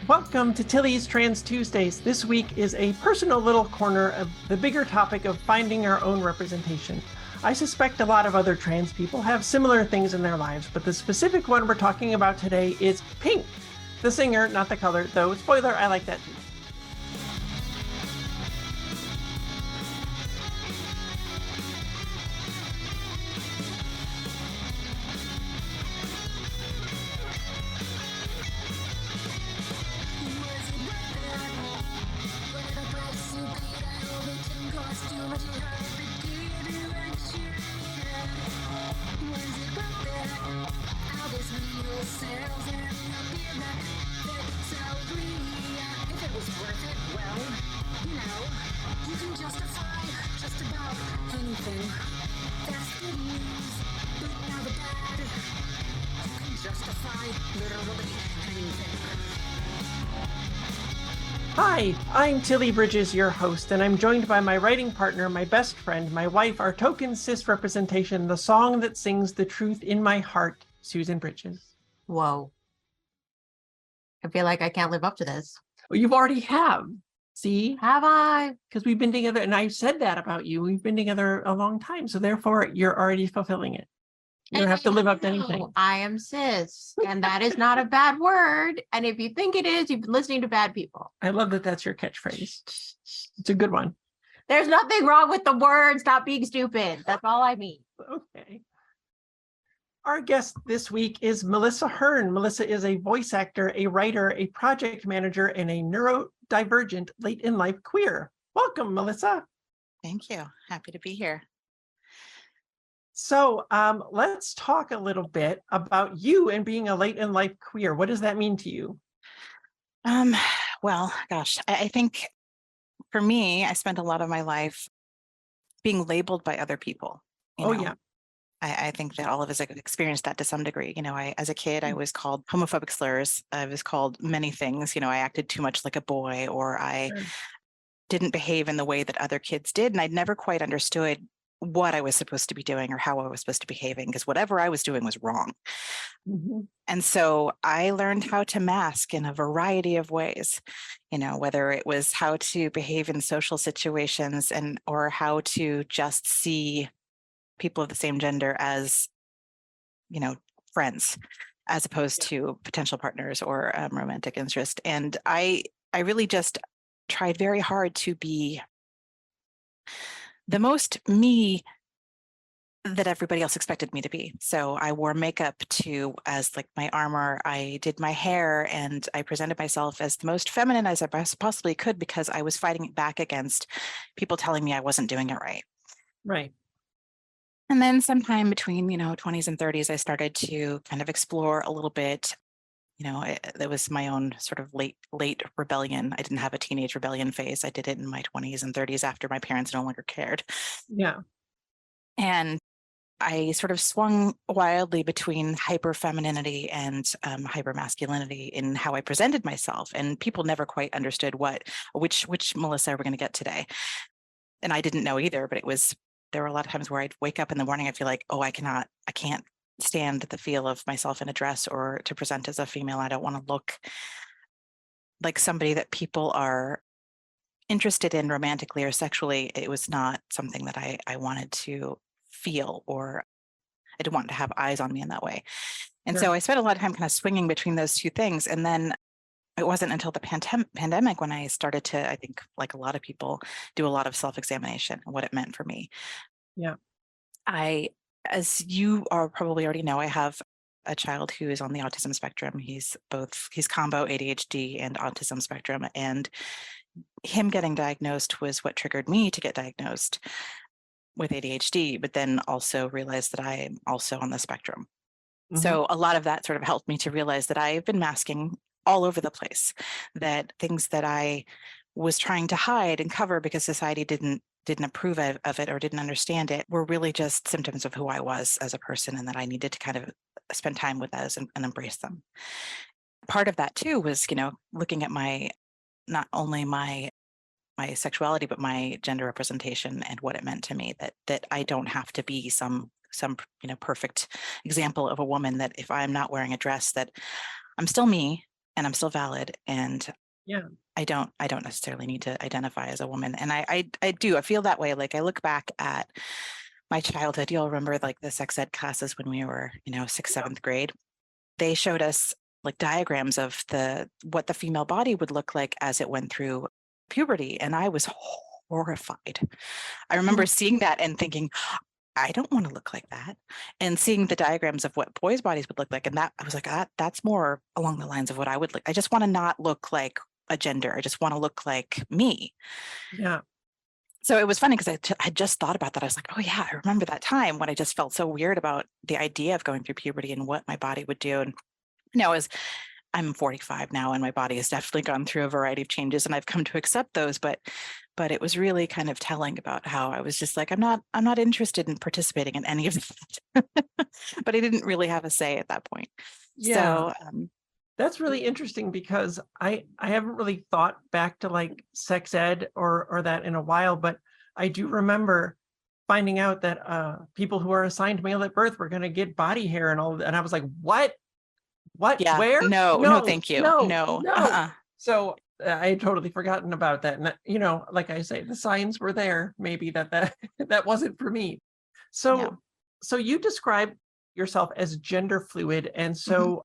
Welcome to Tilly's Trans Tuesdays. This week is a personal little corner of the bigger topic of finding our own representation. I suspect a lot of other trans people have similar things in their lives, but the specific one we're talking about today is Pink. The singer, not the color, though, spoiler, I like that too. Hi, I'm Tilly Bridges, your host, and I'm joined by my writing partner, my best friend, my wife, our token cis representation, the song that sings the truth in my heart, Susan Bridges. Whoa. I feel like I can't live up to this. Well, you've already have. See? Have I? Because we've been together, and I've said that about you. We've been together a long time, so therefore you're already fulfilling it. You don't have to live up to anything. I am cis, and that is not a bad word. And if you think it is, you've been listening to bad people. I love that that's your catchphrase. It's a good one. There's nothing wrong with the word. Stop being stupid. That's all I mean. Okay. Our guest this week is Melissa Hearne. Melissa is a voice actor, a writer, a project manager, and a neurodivergent late-in-life queer. Welcome, Melissa. Thank you. Happy to be here. So let's talk a little bit about you and being a late-in-life queer. What does that mean to you? Well, gosh, I think for me, I spent a lot of my life being labeled by other people. Yeah. I think that all of us experienced that to some degree. As a kid, I was called homophobic slurs. I was called many things. I acted too much like a boy, or I didn't behave in the way that other kids did. And I'd never quite understood what I was supposed to be doing or how I was supposed to be behaving, because whatever I was doing was wrong. Mm-hmm. And so I learned how to mask in a variety of ways, whether it was how to behave in social situations or how to just see people of the same gender as, friends, as opposed to potential partners or romantic interest. And I really just tried very hard to be the most me that everybody else expected me to be. So I wore makeup as like my armor. I did my hair, and I presented myself as the most feminine as I possibly could, because I was fighting back against people telling me I wasn't doing it right. Right. And then sometime between, 20s and 30s, I started to kind of explore a little bit. It was my own sort of late rebellion. I didn't have a teenage rebellion phase. I did it in my 20s and 30s after my parents no longer cared. Yeah. And I sort of swung wildly between hyper femininity and hyper masculinity in how I presented myself. And people never quite understood which Melissa we're going to get today. And I didn't know either, but there were a lot of times where I'd wake up in the morning, I'd feel like, oh, I can't stand the feel of myself in a dress or to present as a female. I don't want to look like somebody that people are interested in romantically or sexually. It was not something that I wanted to feel, or I didn't want to have eyes on me in that way. And so I spent a lot of time kind of swinging between those two things. And then it wasn't until the pandemic when I started to, I think, like a lot of people, do a lot of self-examination and what it meant for me. Yeah. As you are probably already know, I have a child who is on the autism spectrum. He's combo ADHD and autism spectrum. And him getting diagnosed was what triggered me to get diagnosed with ADHD, but then also realized that I'm also on the spectrum. Mm-hmm. So a lot of that sort of helped me to realize that I've been masking all over the place, that things that I was trying to hide and cover because society didn't approve of it or didn't understand it were really just symptoms of who I was as a person, and that I needed to kind of spend time with those and embrace them. Part of that too was, looking at not only my sexuality, but my gender representation and what it meant to me, that I don't have to be some perfect example of a woman, that if I'm not wearing a dress, that I'm still me, and I'm still valid. And Yeah. I don't necessarily need to identify as a woman. And I feel that way. Like I look back at my childhood, you'll remember like the sex ed classes when we were, sixth, seventh grade. They showed us like diagrams of what the female body would look like as it went through puberty. And I was horrified. I remember seeing that and thinking, I don't want to look like that. And seeing the diagrams of what boys' bodies would look like. And that I was like, that's more along the lines of what I would like. I just want to not look like a gender. I just want to look like me. Yeah. So it was funny because I just thought about that. I was like, oh yeah, I remember that time when I just felt so weird about the idea of going through puberty and what my body would do. And I'm 45 now, and my body has definitely gone through a variety of changes, and I've come to accept those. But it was really kind of telling about how I was just like, I'm not interested in participating in any of that. But I didn't really have a say at that point. Yeah. So that's really interesting because I haven't really thought back to like sex ed or that in a while, but I do remember finding out that people who are assigned male at birth were going to get body hair and all of that. And I was like, what? yeah, Where? no, thank you. No. So I had totally forgotten about that. And, like I say, the signs were there, maybe that wasn't for me. So you describe yourself as gender fluid. And so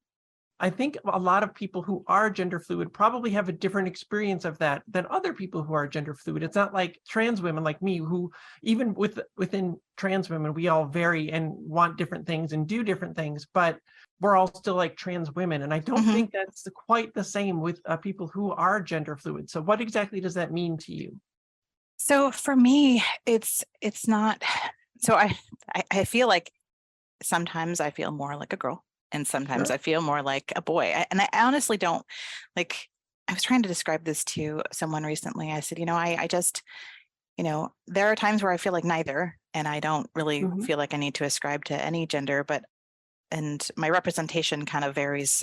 I think a lot of people who are gender fluid probably have a different experience of that than other people who are gender fluid. It's not like trans women like me, who even within trans women, we all vary and want different things and do different things, but we're all still like trans women. And I don't think that's quite the same with people who are gender fluid. So what exactly does that mean to you? So for me, it's not. So I feel like sometimes I feel more like a girl. And sometimes I feel more like a boy. And I honestly don't like, I was trying to describe this to someone recently. I said, I just, there are times where I feel like neither, and I don't really feel like I need to ascribe to any gender, and my representation kind of varies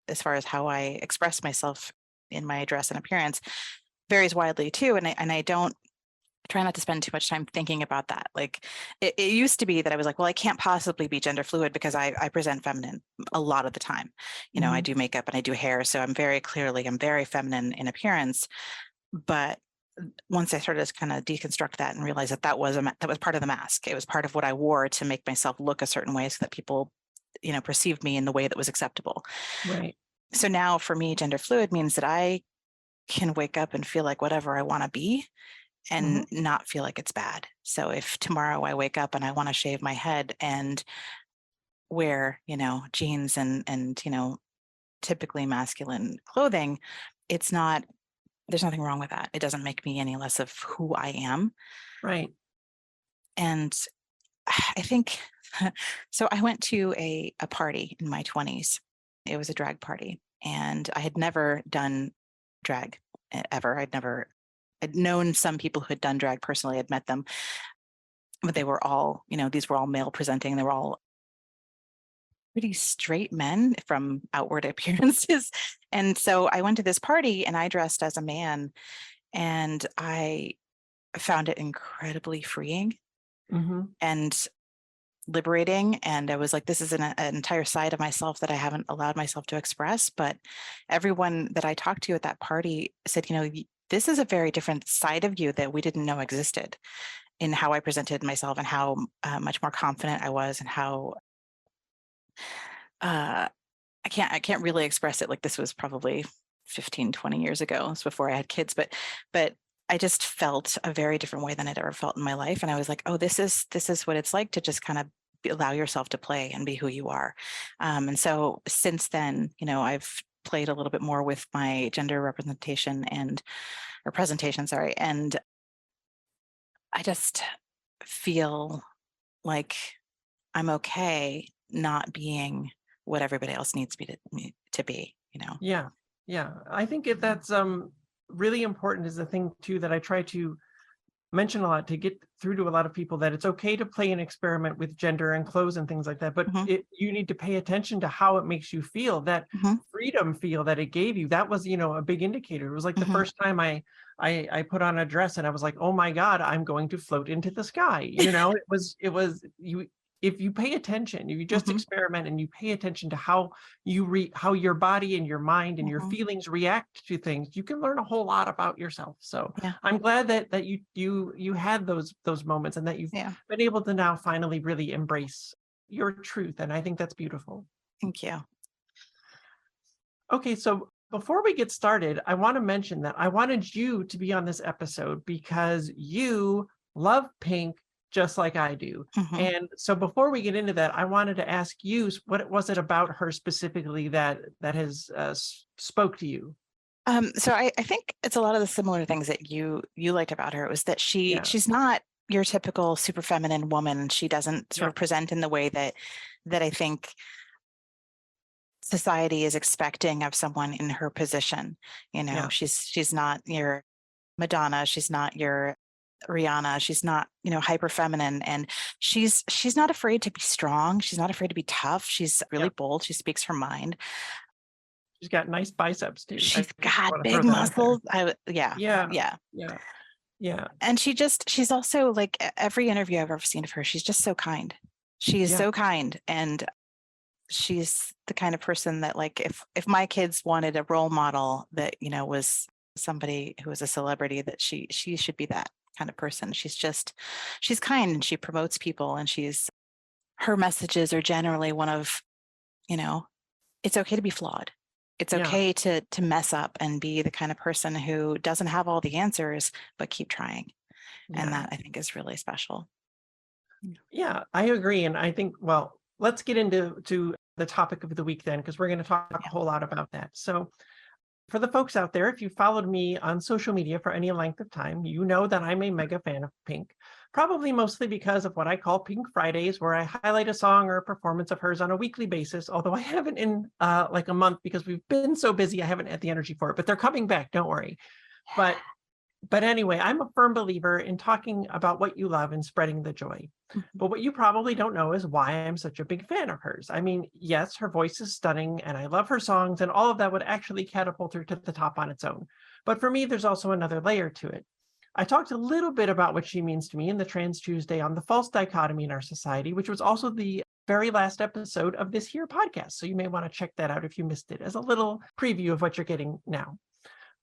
as far as how I express myself in my dress and appearance varies widely too. And I don't try not to spend too much time thinking about that. Like it used to be that I was like, well, I can't possibly be gender fluid because I present feminine a lot of the time. I do makeup and I do hair. So I'm very feminine in appearance. But once I started to kind of deconstruct that and realize that was part of the mask. It was part of what I wore to make myself look a certain way so that people, perceived me in the way that was acceptable. Right. So now for me, gender fluid means that I can wake up and feel like whatever I want to be and not feel like it's bad. So if tomorrow I wake up and I want to shave my head and wear, jeans and typically masculine clothing, there's nothing wrong with that. It doesn't make me any less of who I am. Right. And I think, so I went to a party in my 20s. It was a drag party, and I had never done drag ever. I'd known some people who had done drag personally. I'd met them, but they were all, these were all male presenting. They were all pretty straight men from outward appearances. And so I went to this party and I dressed as a man, and I found it incredibly freeing and liberating. And I was like, this is an entire side of myself that I haven't allowed myself to express. But everyone that I talked to at that party said, this is a very different side of you that we didn't know existed, in how I presented myself and how much more confident I was, and how I can't really express it. Like this was probably 15, 20 years ago. It was before I had kids, but I just felt a very different way than I'd ever felt in my life. And I was like, oh, this is what it's like to just kind of allow yourself to play and be who you are. And so since then, I've played a little bit more with my gender representation or presentation, sorry. And I just feel like I'm okay not being what everybody else needs me to be, Yeah. I think that's really important is the thing too that I try to mention a lot to get through to a lot of people, that it's okay to play and experiment with gender and clothes and things like that, but you need to pay attention to how it makes you feel, that freedom feel that it gave you. That was, a big indicator. It was like the first time I put on a dress and I was like, oh my God, I'm going to float into the sky. It was if you pay attention, if you just Mhm. experiment and you pay attention to how how your body and your mind and your Mhm. feelings react to things, you can learn a whole lot about yourself. So Yeah. I'm glad that you had those moments, and that you've Yeah. been able to now finally really embrace your truth. And I think that's beautiful. Thank you. Okay, so before we get started, I want to mention that I wanted you to be on this episode because you love Pink just like I do. Mhm. And so before we get into that, I wanted to ask you, what was it about her specifically that has spoke to you? So I think it's a lot of the similar things that you liked about her. It was that Yeah, she's not your typical super feminine woman. She doesn't sort yeah, of present in the way that I think society is expecting of someone in her position. You know, yeah, she's not your Madonna, she's not your Rihanna, she's not, hyper feminine, and she's not afraid to be strong. She's not afraid to be tough. She's really yeah. bold. She speaks her mind. She's got nice biceps too. I She's just got want to throw big that out there. muscles. Yeah, Yeah, yeah. yeah, yeah, And she's also like every interview I've ever seen of her, she's just so kind. She is yeah, so kind. And she's the kind of person that, like, if my kids wanted a role model that, was somebody who was a celebrity, that she should be that kind of person. She's kind, and she promotes people, and her messages are generally one of, you know, it's okay to be flawed. It's yeah, okay to mess up and be the kind of person who doesn't have all the answers, but keep trying. And yeah. that, I think, is really special. Yeah, I agree. And I think, well, let's get into the topic of the week then, because we're going to talk a Yeah. whole lot about that. So for the folks out there, if you followed me on social media for any length of time, you know that I'm a mega fan of Pink, probably mostly because of what I call Pink Fridays, where I highlight a song or a performance of hers on a weekly basis, although I haven't in like a month because we've been so busy, I haven't had the energy for it, but they're coming back, don't worry. But anyway, I'm a firm believer in talking about what you love and spreading the joy. Mhm. But what you probably don't know is why I'm such a big fan of hers. I mean, yes, her voice is stunning and I love her songs, and all of that would actually catapult her to the top on its own. But for me, there's also another layer to it. I talked a little bit about what she means to me in the Trans Tuesday on the false dichotomy in our society, which was also the very last episode of this here podcast. So you may want to check that out if you missed it, as a little preview of what you're getting now.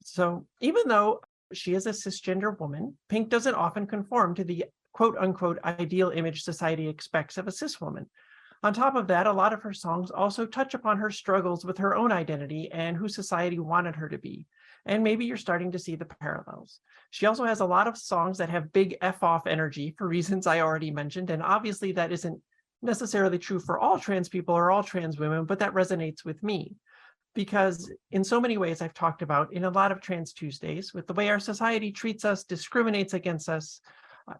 So even though she is a cisgender woman, Pink doesn't often conform to the quote unquote ideal image society expects of a cis woman. On top of that, a lot of her songs also touch upon her struggles with her own identity and who society wanted her to be. And maybe you're starting to see the parallels. She also has a lot of songs that have big F off energy for reasons I already mentioned. And obviously, that isn't necessarily true for all trans people or all trans women, but that resonates with me. Because in so many ways, I've talked about in a lot of Trans Tuesdays, with the way our society treats us, discriminates against us,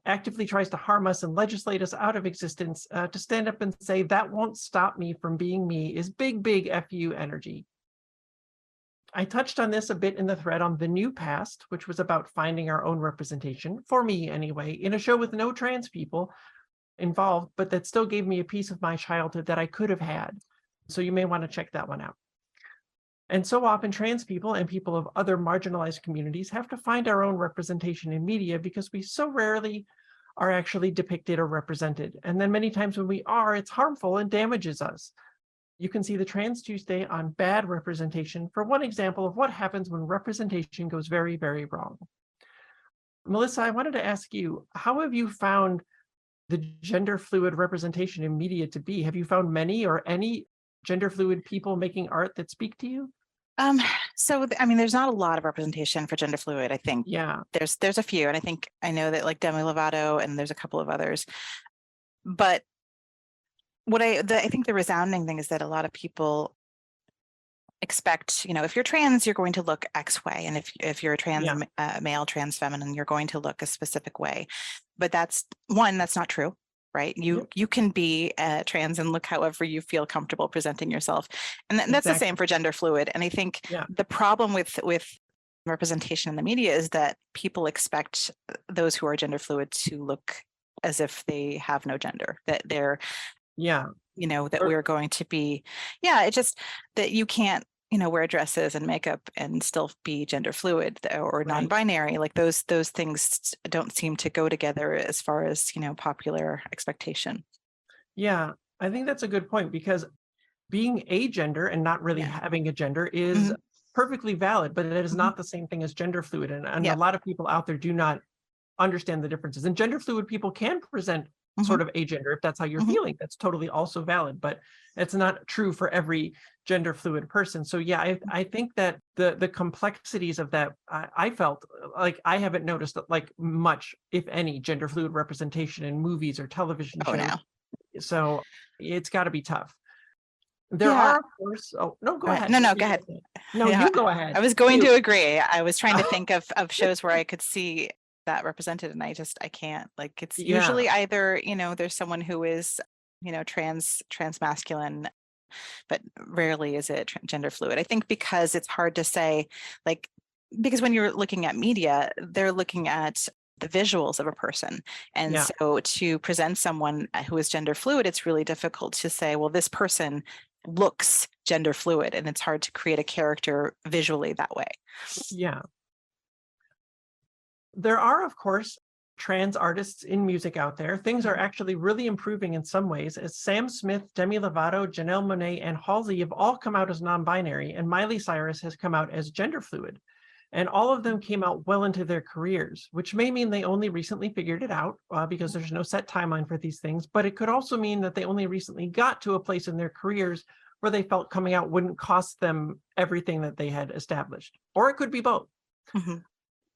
actively tries to harm us and legislate us out of existence, to stand up and say, that won't stop me from being me, is big, big FU energy. I touched on this a bit in the thread on The New Past, which was about finding our own representation, for me anyway, in a show with no trans people involved, but that still gave me a piece of my childhood that I could have had. So you may want to check that one out. And so often trans people and people of other marginalized communities have to find our own representation in media because we so rarely are actually depicted or represented. And then many times when we are, it's harmful and damages us. You can see the Trans Tuesday on bad representation for one example of what happens when representation goes very, very wrong. Melissa, I wanted to ask you, how have you found the gender fluid representation in media to be? Have you found many or any gender fluid people making art that speak to you? I mean, there's not a lot of representation for gender fluid. I think Yeah, there's a few, and I know that, like, Demi Lovato, and there's a couple of others. But I think the resounding thing is that a lot of people expect, if you're trans, you're going to look X way, and if you're a trans yeah, male, trans feminine, you're going to look a specific way. But that's not true. Right. yep, You can be trans and look however you feel comfortable presenting yourself. And that's the exactly. same for gender fluid. And I think Yeah, the problem with representation in the media is that people expect those who are gender fluid to look as if they have no gender, that they're, yeah, that or we're going to be, it's just that you can't, wear dresses and makeup and still be gender fluid or right. non-binary. Like those things don't seem to go together as far as, popular expectation. Yeah, I think that's a good point because being a gender and not really Yeah. having a gender is perfectly valid, but it is Mhm. not the same thing as gender fluid. And a Yep. lot of people out there do not understand the differences. And gender fluid people can present Mhm. sort of agender if that's how you're Mhm. feeling. That's totally also valid, but it's not true for every gender fluid person. So yeah, I think that the complexities of that, I felt like I haven't noticed like much, if any, gender fluid representation in movies or television Oh, shows. no. So it's got to be tough. There Yeah. are, of course. Oh no, go All right. ahead. No, What no, were go you ahead. gonna say? No, Yeah, you go ahead. I was going You. to agree. I was trying to think of shows where I could see that represented, and I can't. Like, it's Yeah, usually either, there's someone who is, trans masculine, but rarely is it gender fluid. I think because it's hard to say, like, because when you're looking at media, they're looking at the visuals of a person. And yeah. so to present someone who is gender fluid, it's really difficult to say, well, this person looks gender fluid, and it's hard to create a character visually that way. Yeah. There are, of course, trans artists in music out there. Things are actually really improving in some ways, as Sam Smith, Demi Lovato, Janelle Monáe, and Halsey have all come out as non-binary, and Miley Cyrus has come out as gender fluid. And all of them came out well into their careers, which may mean they only recently figured it out because there's no set timeline for these things. But it could also mean that they only recently got to a place in their careers where they felt coming out wouldn't cost them everything that they had established. Or it could be both. Mhm.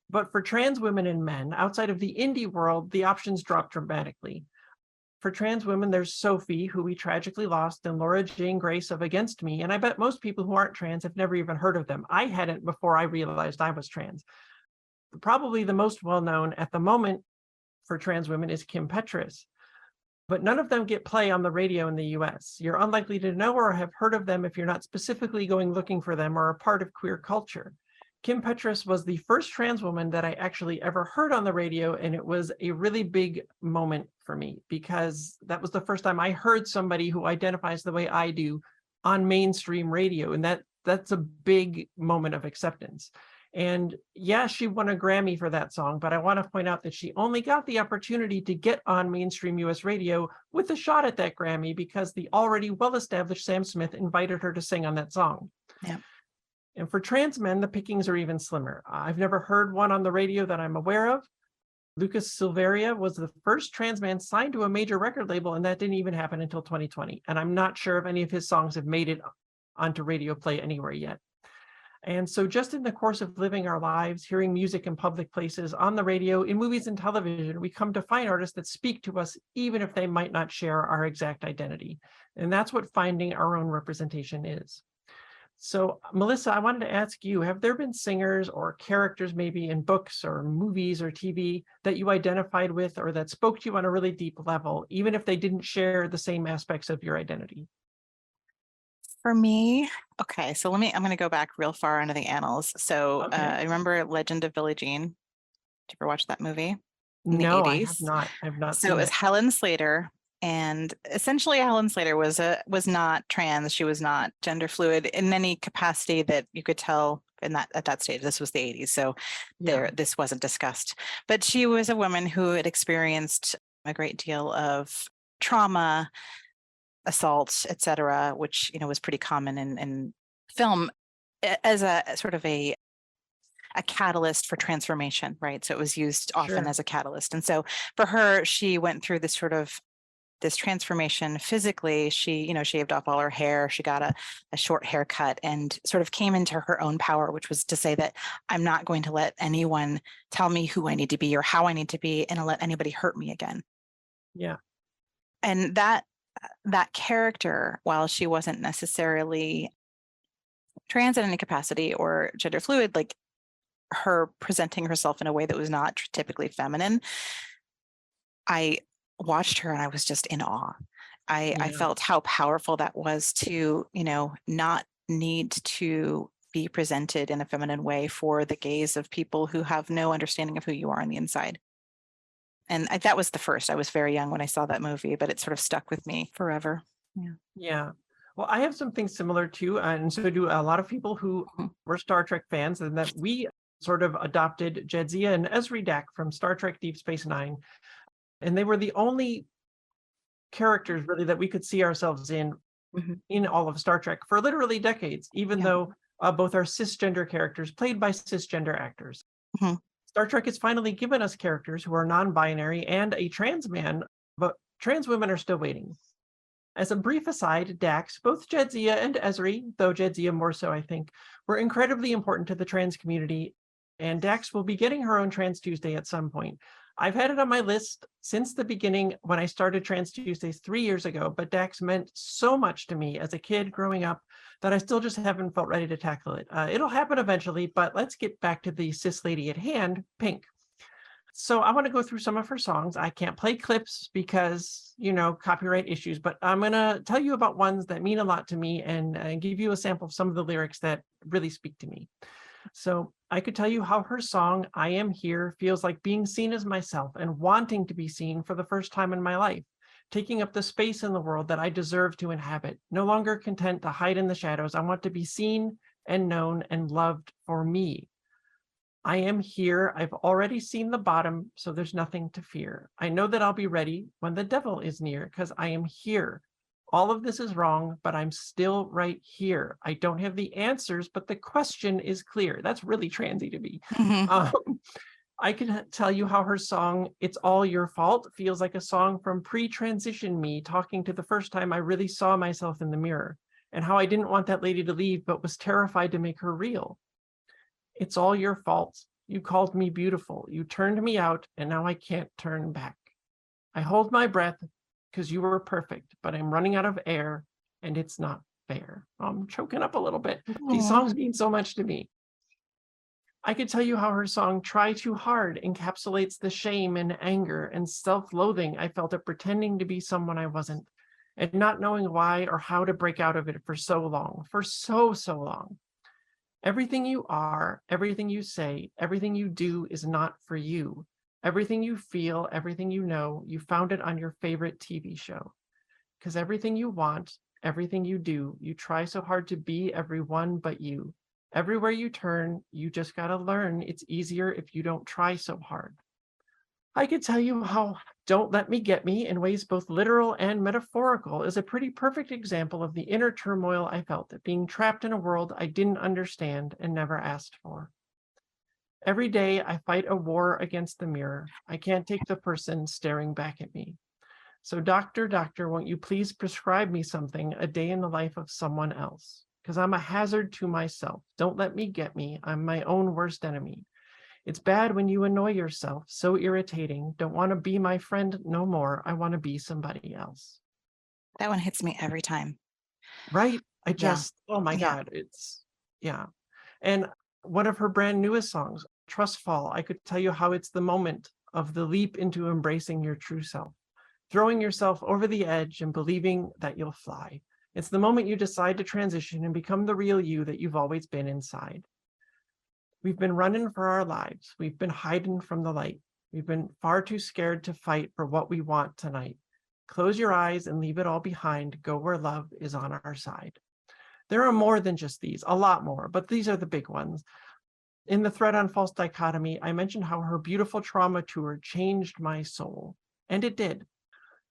But for trans women and men outside of the indie world, the options drop dramatically. For trans women, there's Sophie, who we tragically lost, and Laura Jane Grace of Against Me. And I bet most people who aren't trans have never even heard of them. I hadn't before I realized I was trans. Probably the most well-known at the moment for trans women is Kim Petras. But none of them get play on the radio in the US. You're unlikely to know or have heard of them if you're not specifically going looking for them or a part of queer culture. Kim Petras was the first trans woman that I actually ever heard on the radio, and it was a really big moment for me because that was the first time I heard somebody who identifies the way I do on mainstream radio, and that's a big moment of acceptance. And yeah, she won a Grammy for that song, but I want to point out that she only got the opportunity to get on mainstream US radio with a shot at that Grammy because the already well-established Sam Smith invited her to sing on that song. Yeah. And for trans men, the pickings are even slimmer. I've never heard one on the radio that I'm aware of. Lucas Silveria was the first trans man signed to a major record label, and that didn't even happen until 2020. And I'm not sure if any of his songs have made it onto radio play anywhere yet. And so just in the course of living our lives, hearing music in public places, on the radio, in movies and television, we come to find artists that speak to us, even if they might not share our exact identity. And that's what finding our own representation is. So, Melissa, I wanted to ask you, have there been singers or characters maybe in books or movies or TV that you identified with or that spoke to you on a really deep level, even if they didn't share the same aspects of your identity? For me, okay, so I'm going to go back real far into the annals. So Okay. I remember Legend of Billie Jean. Did you ever watch that movie in the No, I 80s? have not. I've not So seen it was it. Helen Slater, and essentially Helen Slater was not trans. She was not gender fluid in any capacity that you could tell in that at that stage. This was the 80s, so Yeah, this wasn't discussed. But she was a woman who had experienced a great deal of trauma, assault, etc., which was pretty common in film as a sort of a catalyst for transformation, right? So it was used often sure. as a catalyst. And so for her, she went through this transformation physically. She, shaved off all her hair. She got a short haircut and sort of came into her own power, which was to say that I'm not going to let anyone tell me who I need to be or how I need to be, and let anybody hurt me again. Yeah. And that character, while she wasn't necessarily trans in any capacity or gender fluid, like her presenting herself in a way that was not typically feminine, I watched her and I was just in awe. I Yeah. felt how powerful that was to, not need to be presented in a feminine way for the gaze of people who have no understanding of who you are on the inside. And that was the first. I was very young when I saw that movie, but it sort of stuck with me forever. Yeah. Yeah. Well, I have something similar too, and so do a lot of people who Mhm. were Star Trek fans, and that we sort of adopted Jadzia and Ezri Dak from Star Trek Deep Space Nine. And they were the only characters really that we could see ourselves Mhm. in all of Star Trek for literally decades, even Yeah. though both are cisgender characters played by cisgender actors. Mhm. Star Trek has finally given us characters who are non-binary and a trans man, but trans women are still waiting. As a brief aside, Dax, both Jadzia and Ezri, though Jadzia more so, I think, were incredibly important to the trans community, and Dax will be getting her own Trans Tuesday at some point. I've had it on my list since the beginning when I started Trans Tuesdays 3 years ago, but Dax meant so much to me as a kid growing up that I still just haven't felt ready to tackle it. It'll happen eventually, but let's get back to the cis lady at hand, Pink. So I want to go through some of her songs. I can't play clips because, copyright issues, but I'm going to tell you about ones that mean a lot to me and give you a sample of some of the lyrics that really speak to me. So I could tell you how her song, I Am Here, feels like being seen as myself and wanting to be seen for the first time in my life, taking up the space in the world that I deserve to inhabit, no longer content to hide in the shadows. I want to be seen and known and loved for me. I am here. I've already seen the bottom, so there's nothing to fear. I know that I'll be ready when the devil is near, because I am here. All of this is wrong, but I'm still right here. I don't have the answers, but the question is clear. That's really transy to me. Mhm. I can tell you how her song, It's All Your Fault, feels like a song from pre-transition me, talking to the first time I really saw myself in the mirror, and how I didn't want that lady to leave, but was terrified to make her real. It's all your fault. You called me beautiful. You turned me out, and now I can't turn back. I hold my breath because you were perfect, but I'm running out of air, and it's not fair. I'm choking up a little bit. These Aw. songs mean so much to me. I could tell you how her song Try Too Hard encapsulates the shame and anger and self-loathing I felt at pretending to be someone I wasn't, and not knowing why or how to break out of it for so long, for so long. Everything you are, everything you say, everything you do is not for you. Everything you feel, everything you know, you found it on your favorite TV show. Because everything you want, everything you do, you try so hard to be everyone but you. Everywhere you turn, you just gotta learn it's easier if you don't try so hard. I could tell you how Don't Let Me Get Me, in ways both literal and metaphorical, is a pretty perfect example of the inner turmoil I felt at being trapped in a world I didn't understand and never asked for. Every day I fight a war against the mirror. I can't take the person staring back at me. So doctor, won't you please prescribe me something, a day in the life of someone else? Because I'm a hazard to myself. Don't let me get me. I'm my own worst enemy. It's bad when you annoy yourself. So irritating. Don't want to be my friend no more. I want to be somebody else. That one hits me every time. Right? I Yeah. just, oh my Yeah. God, it's, yeah. And one of her brand newest songs, Trust Fall, I could tell you how it's the moment of the leap into embracing your true self, throwing yourself over the edge and believing that you'll fly. It's the moment you decide to transition and become the real you that you've always been inside. We've been running for our lives. We've been hiding from the light. We've been far too scared to fight for what we want tonight. Close your eyes and leave it all behind. Go where love is on our side. There are more than just these, a lot more, but these are the big ones. In the thread on false dichotomy, I mentioned how her beautiful trauma tour changed my soul, and it did.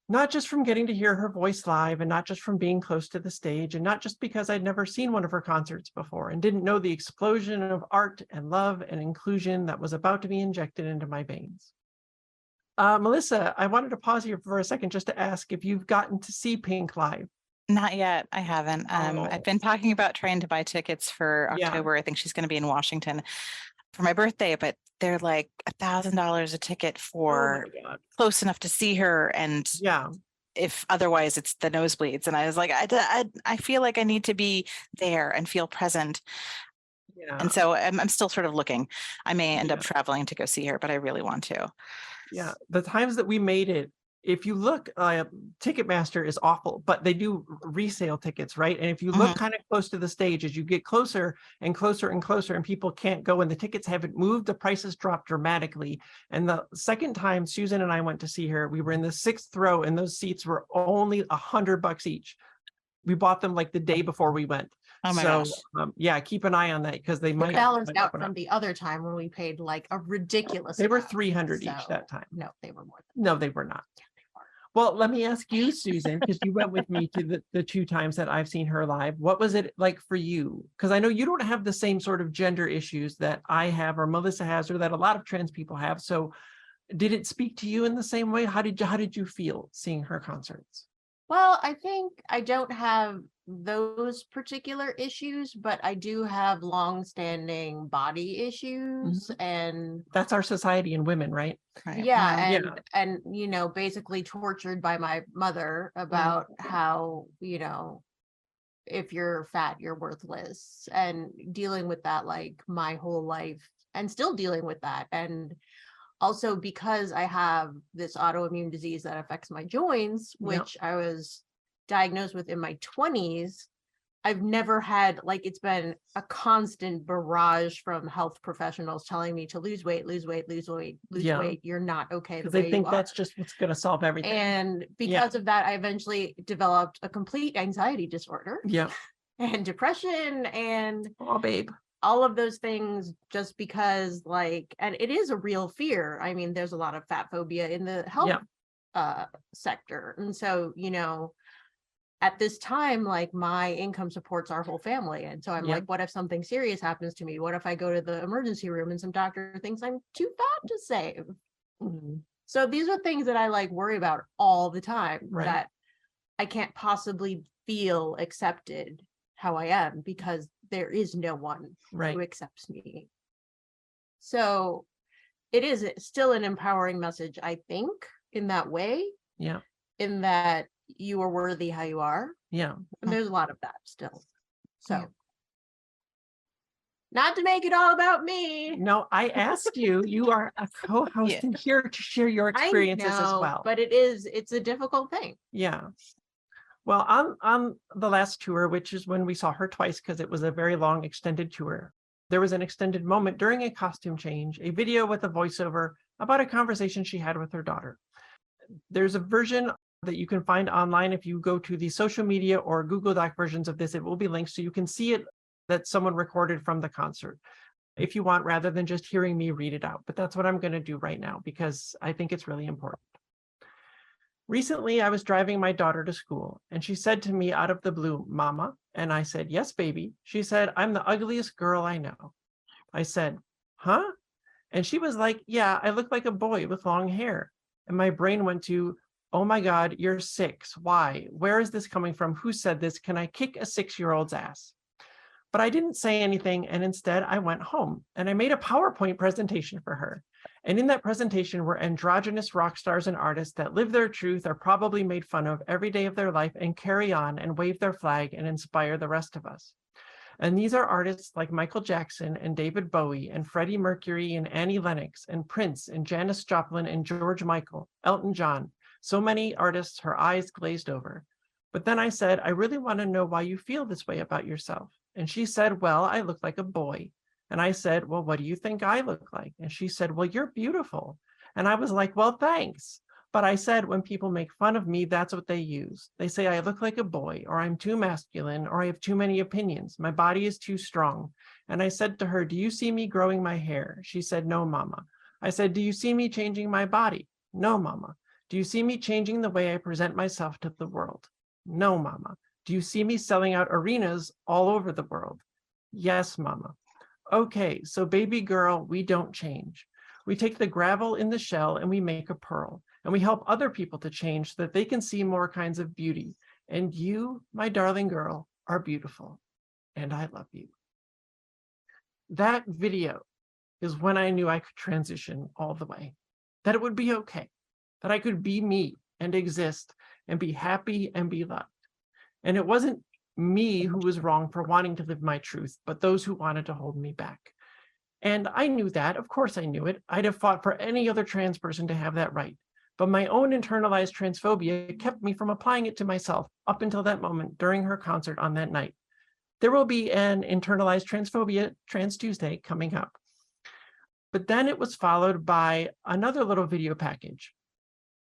Not just from getting to hear her voice live, and not just from being close to the stage, and not just because I'd never seen one of her concerts before and didn't know the explosion of art and love and inclusion that was about to be injected into my veins. Melissa, I wanted to pause here for a second just to ask if you've gotten to see Pink live. Not yet. I haven't. Oh. I've been talking about trying to buy tickets for Yeah. October. I think she's going to be in Washington for my birthday, but they're like $1,000 a ticket for Oh my God. close enough to see her. And Yeah. if otherwise it's the nosebleeds. And I was like, I feel like I need to be there and feel present. Yeah. And so I'm still sort of looking. I may end up Yeah. traveling to go see her, but I really want to. Yeah. The times that we made it, if you look, Ticketmaster is awful, but they do resale tickets, right? And if you look Mhm. kind of close to the stage, as you get closer and closer and closer, and people can't go and the tickets haven't moved, the prices drop dramatically. And the second time Susan and I went to see her, we were in the 6th row, and those seats were only $100 each. We bought them like the day before we went. Oh my So gosh. yeah, keep an eye on that because they might Balanced out open up. from the other time when we paid like a ridiculous They were amount. $300 each So, that time. No, they were more than No, they were not. that. They were. Well, let me ask you, Susan, because you went with me to the 2 times that I've seen her live. What was it like for you? Because I know you don't have the same sort of gender issues that I have or Melissa has or that a lot of trans people have. So did it speak to you in the same way? How did you feel seeing her concerts? Well, I think I don't have those particular issues, but I do have long-standing body issues and That's our society and women, right? Right. yeah, Well, and you know, basically tortured by my mother about how, you know, if you're fat, you're worthless, and dealing with that like my whole life and still dealing with that. And also because I have this autoimmune disease that affects my joints, which I was diagnosed with in my 20s, I've never had, like, it's been a constant barrage from health professionals telling me to lose weight, lose weight, lose weight, lose weight. You're not okay the Because way they think you that's are. just what's going to solve everything. And because of that, I eventually developed a complete anxiety disorder Yeah. and depression and Oh, babe. all of those things, just because, like, and it is a real fear. I mean, there's a lot of fat phobia in the health sector. And so, you know, at this time, like, my income supports our whole family. And so I'm like, what if something serious happens to me? What if I go to the emergency room and some doctor thinks I'm too fat to save? So these are things that I like worry about all the time, that I can't possibly feel accepted how I am because there is no one who accepts me. So it is still an empowering message, I think, in that way. Yeah. In that you are worthy how you are. Yeah. And there's a lot of that still. So not to make it all about me. No, I asked you. You are a co-host and here to share your experiences as well. But it's a difficult thing. Yeah. Well, on the last tour, which is when we saw her twice because it was a very long extended tour, there was an extended moment during a costume change, a video with a voiceover about a conversation she had with her daughter. There's a version that you can find online. If you go to the social media or Google Doc versions of this, it will be linked so you can see it, that someone recorded from the concert if you want, rather than just hearing me read it out. But that's what I'm going to do right now because I think it's really important. Recently, I was driving my daughter to school and she said to me out of the blue, "Mama," and I said, "Yes, baby." She said, "I'm the ugliest girl I know." I said, "Huh?" And she was like, "Yeah, I look like a boy with long hair." And my brain went to, "Oh my God, you're 6. Why? Where is this coming from? Who said this? Can I kick a 6-year-old's ass?" But I didn't say anything. And instead I went home and I made a PowerPoint presentation for her. And in that presentation were androgynous rock stars and artists that live their truth, are probably made fun of every day of their life, and carry on and wave their flag and inspire the rest of us. And these are artists like Michael Jackson and David Bowie and Freddie Mercury and Annie Lennox and Prince and Janis Joplin and George Michael, Elton John. So many artists, her eyes glazed over. But then I said, "I really want to know why you feel this way about yourself." And she said, "Well, I look like a boy." And I said, "Well, what do you think I look like?" And she said, "Well, you're beautiful." And I was like, "Well, thanks." But I said, when people make fun of me, that's what they use. They say I look like a boy, or I'm too masculine, or I have too many opinions. My body is too strong. And I said to her, "Do you see me growing my hair?" She said, "No, Mama." I said, "Do you see me changing my body?" "No, Mama." "Do you see me changing the way I present myself to the world?" "No, Mama." "Do you see me selling out arenas all over the world?" "Yes, Mama." "Okay, so baby girl, we don't change. We take the gravel in the shell and we make a pearl, and we help other people to change so that they can see more kinds of beauty. And you, my darling girl, are beautiful, and I love you." That video is when I knew I could transition all the way, that it would be okay, that I could be me and exist and be happy and be loved. And it wasn't me who was wrong for wanting to live my truth, but those who wanted to hold me back. And I knew that. Of course I knew it. I'd have fought for any other trans person to have that right. But my own internalized transphobia kept me from applying it to myself up until that moment during her concert on that night. There will be an internalized transphobia Trans Tuesday coming up. But then it was followed by another little video package,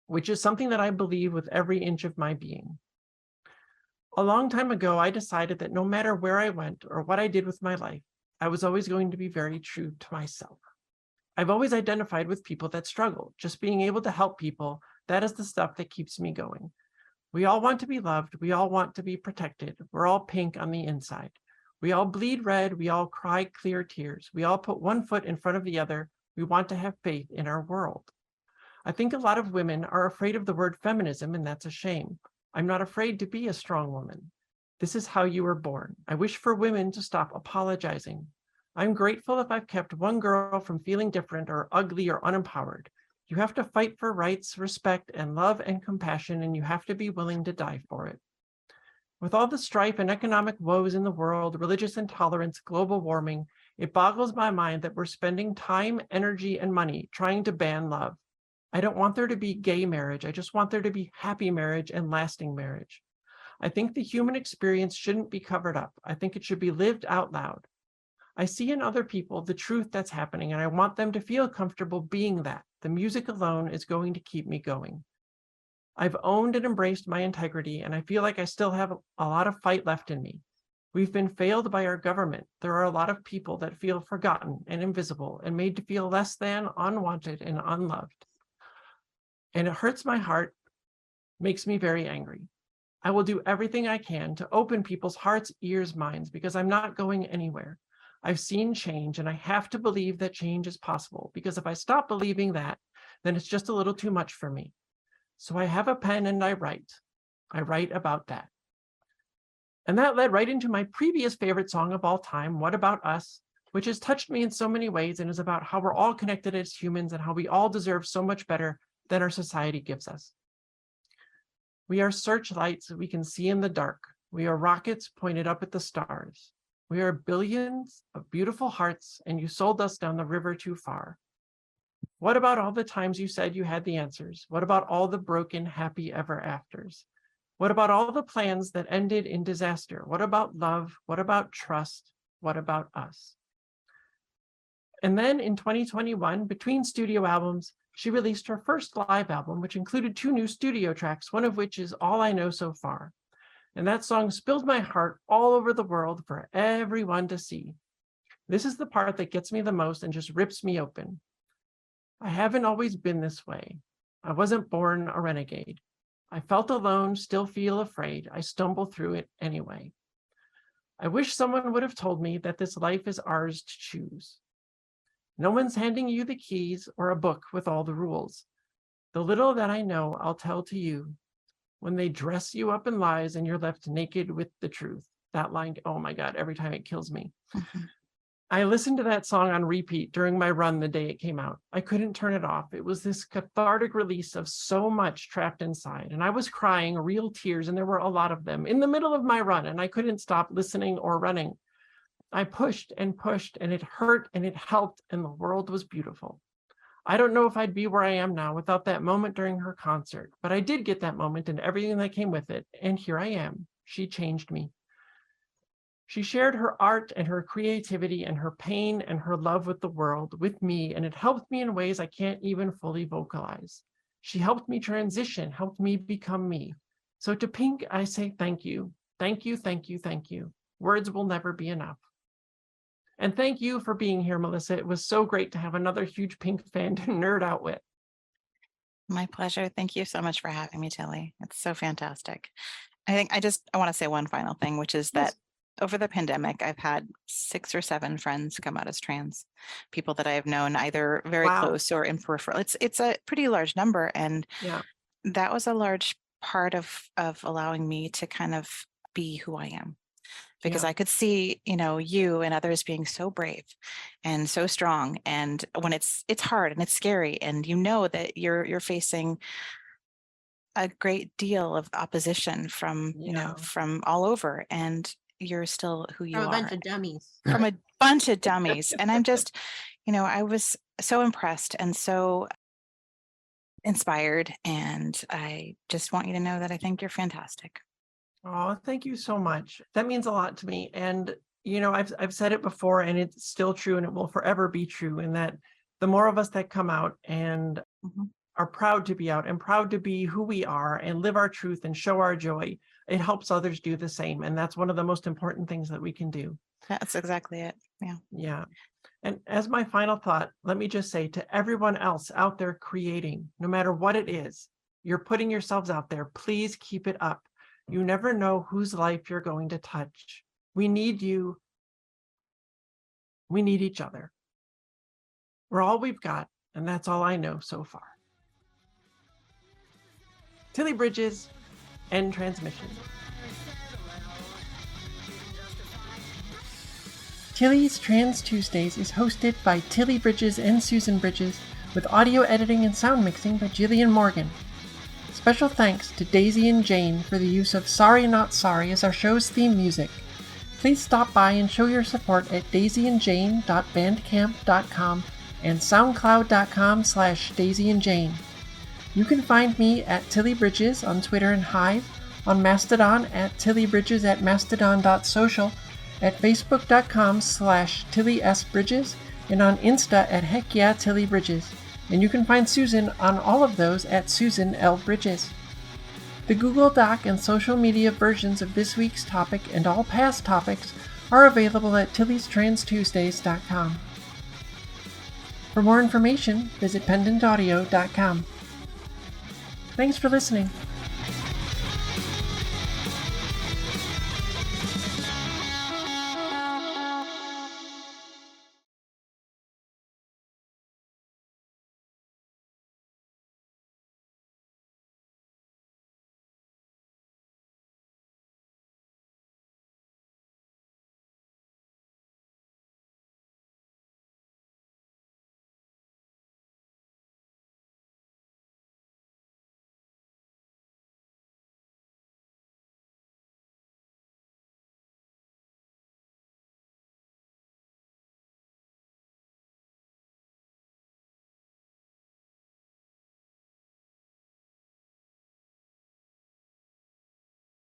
which is something that I believe with every inch of my being. A long time ago, I decided that no matter where I went or what I did with my life, I was always going to be very true to myself. I've always identified with people that struggle, just being able to help people, That is the stuff that keeps me going. We all want to be loved. We all want to be protected. We're all pink on the inside. We all bleed red. We all cry clear tears. We all put one foot in front of the other. We want to have faith in our world. I think a lot of women are afraid of the word feminism, and that's a shame. I'm not afraid to be a strong woman. This is how you were born. I wish for women to stop apologizing. I'm grateful if I've kept one girl from feeling different or ugly or unempowered. You have to fight for rights, respect, and love and compassion, and you have to be willing to die for it. With all the strife and economic woes in the world, religious intolerance, global warming, it boggles my mind that we're spending time, energy, and money trying to ban love. I don't want there to be gay marriage. I just want there to be happy marriage and lasting marriage. I think the human experience shouldn't be covered up. I think it should be lived out loud. I see in other people the truth that's happening, and I want them to feel comfortable being that. The music alone is going to keep me going. I've owned and embraced my integrity, and I feel like I still have a lot of fight left in me. We've been failed by our government. There are a lot of people that feel forgotten and invisible and made to feel less than, unwanted, and unloved. And it hurts my heart, makes me very angry. I will do everything I can to open people's hearts, ears, minds, because I'm not going anywhere. I've seen change, and I have to believe that change is possible, because if I stop believing that, then it's just a little too much for me. So I have a pen and I write. I write about that. And that led right into my previous favorite song of all time, What About Us, which has touched me in so many ways and is about how we're all connected as humans and how we all deserve so much better than our society gives us. We are searchlights we can see in the dark. We are rockets pointed up at the stars. We are billions of beautiful hearts, and you sold us down the river too far. What about all the times you said you had the answers? What about all the broken, happy ever afters? What about all the plans that ended in disaster? What about love? What about trust? What about us? And then in 2021, between studio albums, she released her first live album, which included 2 new studio tracks, one of which is All I Know So Far. And that song spilled my heart all over the world for everyone to see. This is the part that gets me the most and just rips me open. I haven't always been this way. I wasn't born a renegade. I felt alone, still feel afraid. I stumble through it anyway. I wish someone would have told me that this life is ours to choose. No one's handing you the keys or a book with all the rules. The little that I know, I'll tell to you. When they dress you up in lies and you're left naked with the truth. That line, oh my God, every time it kills me. Mm-hmm. I listened to that song on repeat during my run the day it came out. I couldn't turn it off. It was this cathartic release of so much trapped inside. And I was crying real tears, and there were a lot of them in the middle of my run, and I couldn't stop listening or running. I pushed, and it hurt, and it helped, and the world was beautiful. I don't know if I'd be where I am now without that moment during her concert, but I did get that moment and everything that came with it, and here I am. She changed me. She shared her art and her creativity and her pain and her love with the world, with me, and it helped me in ways I can't even fully vocalize. She helped me transition, helped me become me. So to Pink, I say thank you. Thank you, thank you, thank you. Words will never be enough. And thank you for being here, Melissa. It was so great to have another huge Pink fan to nerd out with. My pleasure. Thank you so much for having me, Tilly. It's so fantastic. I want to say one final thing, which is that over the pandemic, I've had 6 or 7 friends come out as trans, people that I have known either very close or in peripheral. It's a pretty large number. And that was a large part of allowing me to kind of be who I am. Because I could see, you and others being so brave and so strong. And when it's hard and it's scary, and that you're facing a great deal of opposition from, from all over, and you're still who you are. From a bunch of dummies. From a bunch of dummies. And I'm just, I was so impressed and so inspired. And I just want you to know that I think you're fantastic. Oh, thank you so much. That means a lot to me. And, I've said it before, and it's still true, and it will forever be true, in that the more of us that come out and are proud to be out and proud to be who we are and live our truth and show our joy, it helps others do the same. And that's one of the most important things that we can do. That's exactly it. Yeah. Yeah. And as my final thought, let me just say to everyone else out there creating, no matter what it is, You're putting yourselves out there. Please keep it up. You never know whose life you're going to touch. We need you. We need each other. We're all we've got, and that's all I know so far. Tilly Bridges, end transmission. Tilly's Trans Tuesdays is hosted by Tilly Bridges and Susan Bridges, with audio editing and sound mixing by Jillian Morgan. Special thanks to Daisy and Jane for the use of Sorry Not Sorry as our show's theme music. Please stop by and show your support at daisyandjane.bandcamp.com and soundcloud.com/daisyandjane. You can find me at Tilly Bridges on Twitter and Hive, on Mastodon at tillybridges@mastodon.social, at facebook.com/TillySBridges, and on Insta at HeckYeahTillyBridges. And you can find Susan on all of those at Susan L. Bridges. The Google Doc and social media versions of this week's topic and all past topics are available at tillystranstuesdays.com. For more information, visit pendantaudio.com. Thanks for listening.